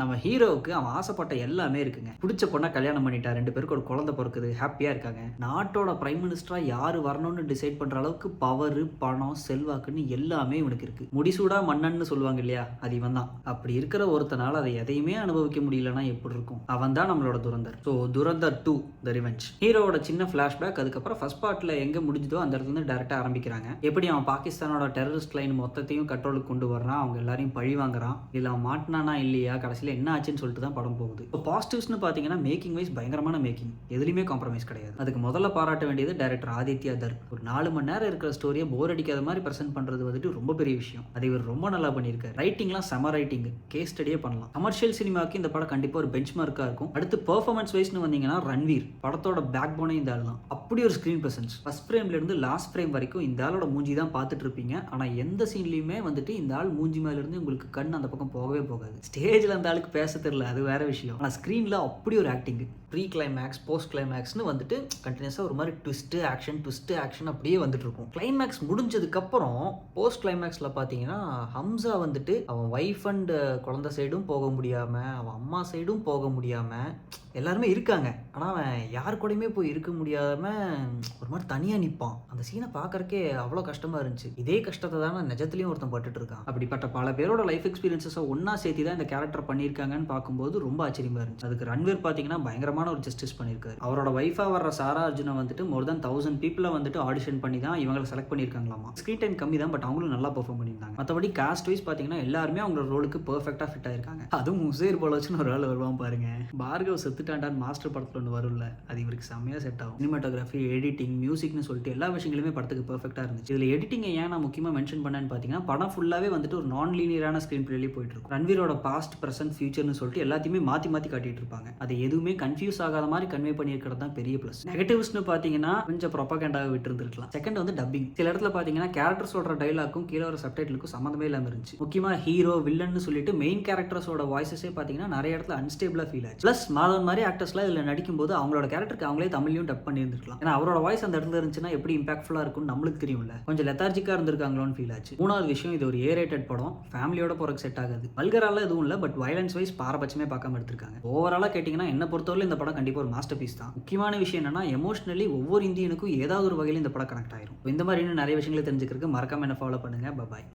நம்ம ஹீரோவுக்கு அவன் ஆசைப்பட்ட எல்லாமே இருக்குங்க. புடிச்ச பொண்ண கல்யாணம் பண்ணிட்டா. 2 பேருக்கு ஒரு குழந்தை பொறக்குது. ஹேப்பியா இருக்காங்க. நாட்டோட பிரைம் மினிஸ்டரா யாரு வரணும்னு டிசைட் பண்ற அளவுக்கு பவரு, பணம், செல்வாக்குன்னு எல்லாமே இவனுக்கு இருக்கு. முடிசூடா மன்னன்னு சொல்லுவாங்க இல்லையா? அது இவன் தான். அப்படி இருக்கிற ஒருத்தனால அதை எதையுமே அனுபவிக்க முடியலன்னா எப்படி இருக்கும்? அவன் தான் நம்மளோட துரந்தர். ஸோ துரந்தர் 2 த ரிவெஞ்ச். ஹீரோவோட சின்ன ஃபிளாஷ்பேக். அதுக்கப்புறம் ஃபர்ஸ்ட் பார்ட்ல எங்க முடிஞ்சதோ அந்த இடத்துல இருந்து டைரக்டா ஆரம்பிக்கிறாங்க. எப்படி அவன் பாகிஸ்தானோட டெரரிஸ்ட் லைன் மொத்தத்தையும் கண்ட்ரோலுக்கு கொண்டு வர்றான். அவங்க எல்லாரையும் பழி வாங்குறான். இல்ல அவன் மாட்டினானா இல்லையா? கடைசியில் என்ன ஆச்சுன்னு சொல்லிட்டு தான் படம் போகுது. இப்போ பாசிட்டிவ்ஸ்னு பார்த்தீங்கன்னா மேக்கிங் வைஸ் பயங்கரமான மேக்கிங். எதுலையுமே காம்ப்ரமைஸ் கிடையாது. அதுக்கு முதல்ல பாராட்ட வேண்டியது டைரக்டர் ஆதித்யா தர். ஒரு 4 மணி நேரம் இருக்கிற ஸ்டோரியை போர் அடிக்காத மாதிரி பிரசென்ட் பண்றது வந்துட்டு ரொம்ப பெரிய விஷயம். அதை இவர் ரொம்ப நல்லா பண்ணியிருக்காரு. ரைட்டிங்லாம் செம ரைட்டிங். கேஸ் ஸ்டடியே பண்ணலாம். கமர்ஷியல் சினிமாவுக்கு இந்த படம் கண்டிப்பாக ஒரு பெஞ்ச் மார்க்காக இருக்கும். அடுத்து பெர்ஃபார்மன்ஸ் வைஸ்னு வந்தீங்கன்னா ரன்வீர் படத்தோட பேக் போனே இந்த ஆள் தான். அப்படி ஒரு ஸ்க்ரீன் பிரசன்ஸ். ஃபர்ஸ்ட் ஃப்ரேம்ல இருந்து லாஸ்ட் ஃப்ரேம் வரைக்கும் இந்த ஆளோட மூஞ்சி தான் பார்த்துட்டு இருப்பீங்க. ஆனால் எந்த சீன்லையுமே வந்துட்டு இந்த ஆள் மூஞ்சி மேல இருந்து உங்களுக்கு கண் அந்த பக்கம் போகவே போகாது. ஸ்டேஜில் அந்த ஆளுக்கு பேச தெரியல, அது வேற விஷயம். ஆனால் ஸ்க்ரீனில் அப்படி ஒரு ஆக்டிங். ப்ரீ கிளைமேக்ஸ், போஸ்ட் கிளைமேக்ஸ்னு வந்துட்டு கண்டினியூஸாக ஒரு மாதிரி ட்விஸ்ட்டு ஆக்ஷன் அப்படியே வந்துட்டு இருக்கும். கிளைமேக்ஸ் முடிஞ்சதுக்கப்புறம் போஸ்ட் கிளைமேக்ஸில் பார்த்தீங்கன்னா ஹம்சா வந்துட்டு அவன் ஒய்ஃப் அண்ட் குழந்தை சைடும் போக முடியாமல், அவன் அம்மா சைடும் போக முடியாமல் எல்லாருமே இருக்காங்க. ஆனால் அவன் யார் கூடயுமே போய் இருக்க முடியாமல் ஒரு மாதிரி தனியாக நிற்பான். அந்த சீனை பார்க்கறக்கே அவ்வளோ கஷ்டமாக இருந்துச்சு. இதே கஷ்டத்தை தான் நிஜத்துலையும் ஒருத்தன் பட்டுட்டு இருக்கான். அப்படிப்பட்ட பல பேரோட லைஃப் எக்ஸ்பீரியன்ஸை ஒன்றா சேர்த்து தான் இந்த கேரக்டர் பண்ணியிருக்காங்கன்னு பார்க்கும்போது ரொம்ப ஆச்சரியமாக இருந்துச்சு. அதுக்கு ரன்வீர் பார்த்தீங்கன்னா பயங்கரமான ஒரு ஜஸ்டிஸ் பண்ணியிருக்காரு. அவரோட ஒய்ஃபாக வர்ற சாரா அர்ஜுனை வந்துட்டு மோர் தென் 1000 பீப்புளை வந்துட்டு ஆடிஷன் பண்ணி தான் இவங்களை செலக்ட் பண்ணியிருக்காங்களாமா. ஸ்க்ரீன் டைம் கம்மி தான், பட் அவங்களும் நல்லா பெர்ஃபார்ம் பண்ணியிருந்தாங்க. மற்றபடி காஸ்ட் வைஸ் பார்த்தீங்கன்னா எல்லாருமே அவங்களோட ரோலுக்கு பெர்ஃபெக்டாக ஃபிட் ஆயிருக்காங்க. அதுவும் உசேர் போலச்சுன்னு ஒரு ஆள் வருவான் பாருங்க. பார்கவ் செத்துட்டாண்டான் மாஸ்டர் படத்தில் ஒன்று வரும்ல, அது இவருக்கு செம்மையாக செட் ஆகும். சினிமாட்டோகிராஃபி, எடிட்டிங், மியூசிக்னு சொல்லிட்டு எல்லா விஷயங்களுமே படத்துக்கு பெர்ஃபெக்டாக இருந்துச்சு. இதில் எடிட்டிங்கை ஏன் நான் முக்கியமாக மென்ஷன் பண்ணேன்னு பார்த்தீங்கன்னா படம் ஃபுல்லாகவே வந்துட்டு ஒரு நான் லீனியரான ஸ்க்ரீன் பிளேலேயே போயிட்டு இருக்கும். ரன்வீரோட பாஸ்ட், பிரசன்ட், ஃபியூச்சர்னு சொல்லிட்டு எல்லாத்தையுமே மாற்றி காட்டிட்டு இருப்பாங்க. அது எதுவுமே கன்ஃபியூஸ் ஆகாத மாதிரி கன்வே பண்ணியிருக்கிறது தான் பெரிய ப்ளஸ். நெகட்டிவ்ஸ்னு பார்த்தீங்கன்னா கொஞ்சம் ப்ரொபகண்டாக விட்டுருந்துருக்கலாம். செகண்ட் வந்து டப்பிங். சில இடத்துல பார்த்தீங்கன்னா கேரக்டர்ஸோட டைலாக்கும் கீழே ஒரு சப்டைட்டிலுக்கும் சம்மந்தமே இல்லாமல் இருந்துச்சு. முக்கியமாக ஹீரோ, வில்லன்னு சொல்லிட்டு மெயின் கேரக்டர்ஸோட வாய்ஸஸே பார்த்தீங்கன்னா நிறைய இடத்துல அன்ஸ்டேபிளாக ஃபீல் ஆச்சு. ப்ளஸ் மாதவன் மாதிரி ஆக்டர்ஸ்லாம் இதில் நடிக்கும்போது அவங்களோட கேரக்டருக்கு அவங்களே தமிழ்லையும் டப் பண்ணியிருந்துருக்கலாம். ஏன்னா அவரோட வாய்ஸ் அந்த இடத்துல இருந்துச்சுன்னா எப்படி இம்பாக்ட்ஃபுல்லாக இருக்கும்னு நம்மளுக்கு தெரியும்ல. கொஞ்சம் லெத்தார்ஜிக்காக இருந்திருக்காங்களோன்னு ஃபீல் ஆச்சு. மூணாவது விஷயம், இது ஒரு ஏ-ரேட்டட் படம். ஃபேமிலியோட போறக்கு செட் ஆகாது. வல்கரால எதுவும் இல்லை, பட் வயலன்ஸ் வைஸ் பாரபட்சமே பார்க்காம எடுத்திருக்காங்க. ஓவராலாக கேட்டிங்கன்னா என்ன பொறுத்தவரை இந்த படம் கண்டிப்பாக ஒரு மாஸ்டர் பீஸ் தான். முக்கியமான விஷயம் என்னன்னா எமோஷனலி ஒவ்வொரு இந்தியனுக்கும் ஏதாவது ஒரு வகையில் இந்த படம் கனெக்ட் ஆயிரும். இந்த மாதிரி இன்னும் நிறைய விஷயங்களை தெரிஞ்சுக்கிறதுக்கு மறக்காம என்ன ஃபாலோ பண்ணுங்க. பாய்.